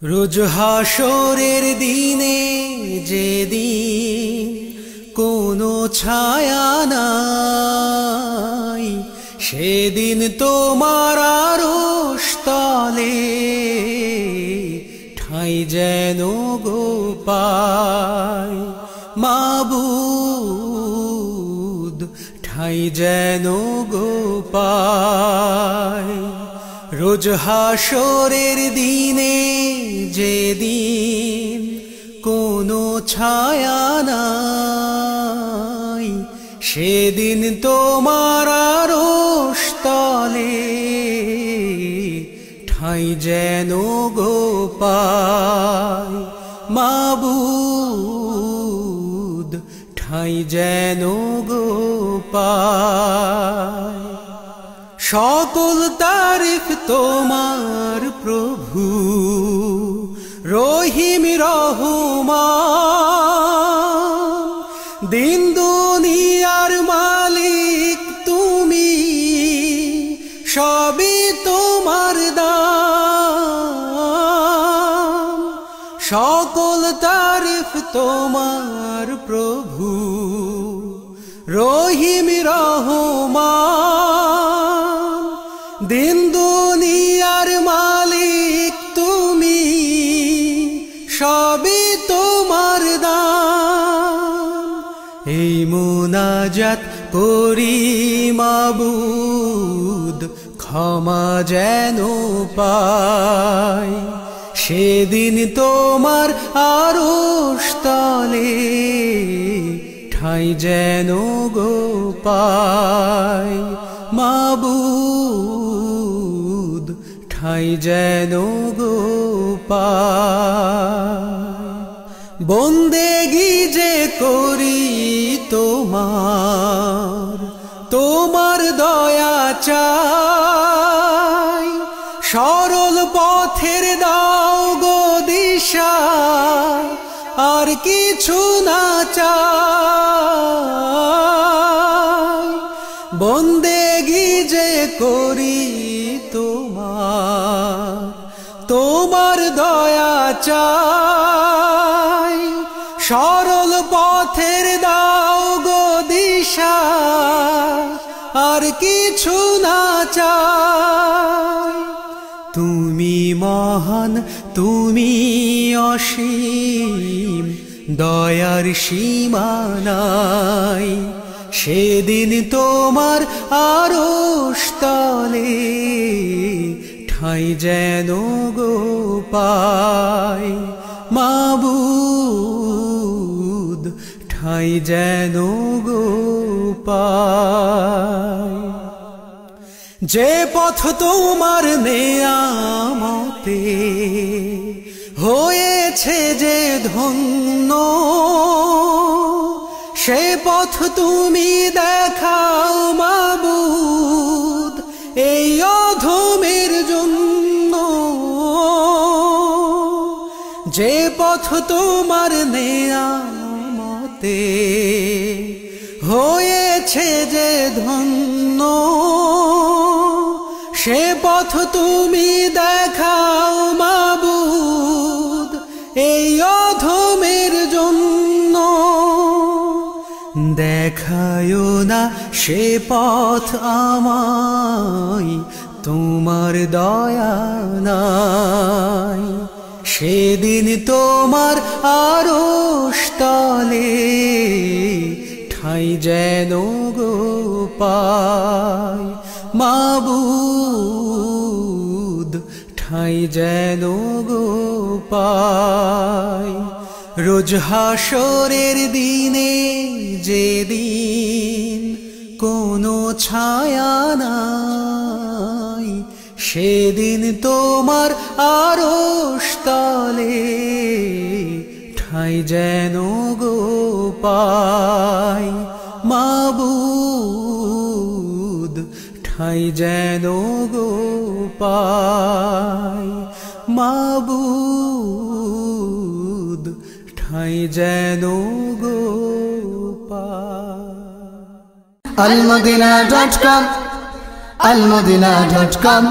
রোজ হাসরের দিনে যেদিন কোনো ছায়া নাই, সেদিন তোমার আরশ তলে ঠাঁই যেন গো পাই। মাবুদ ঠাঁই যেন গো পাই। রোজ হাসরের দিনে যেদিন কোনো ছায়া নাই, সেদিন তোমার আরশ তলে ঠাঁই যেন গো পাই। মাবুদ ঠাঁই যেন গো পাই। সকল তারিফ তোমার প্রভু রহিম রহমান, দিন দুনিয়ার মালিক তুমি, সবই তোমার দান। সকল তারিফ তোমার প্রভু রহিম রহমান, দিন দুনিয়ার মালিক তুমি, সবই তোমার দান। এই মুনাজাত করি মাবুদ, ক্ষমা যেন পাই। সেদিন তোমার আরশ তলে ঠাঁই যেন গো পাই। মাবুদ ঠাঁই যেন গো পাই। বন্দেগি যে করি তোমার, তোমার দয়া চাই। সরল পথের দাও গো দিশা, আর কিছু না চাই। বন্দেগি যে করি তোমার, তোমার দয়া চাই। সরল পথের দাও গো দিশা, আর কিছু না চাই। তুমি মহান, তুমি অসীম, দয়ার সীমা নাই। সেদিন তোমার আরশ তলে ঠাঁই যেন গো পাই। মাবুদ ঠাঁই যেন গো পাই। যে পথ তোমার নেয়ামতে হয়েছে যে ধন্য, সে পথ তুমি দেখাও মাবুদ এই অধমের জন্য। যে পথ তোমার নেয়ামতে হয়েছে যে ধন্য, সে পথ তুমি দেখাও মাবুদ এই অধমের জন্য। দেখায়ো না সে পথ আমায়, তোমার দয়া নাই। সেদিন তোমার আরশ তলে ঠাঁই যেন গো পাই। মাবুদ ঠাঁই যেন গো পাই। রোজ হাসরের দিনে যেদিন কোনো ছায়া নাই, সেদিন তোমার আরশ তলে ঠাঁই যেন গো পাই। মাবুদ ঠাঁই যেন গো পাই। মাবুদ ঠাঁই যেন গো পাই। almadina.com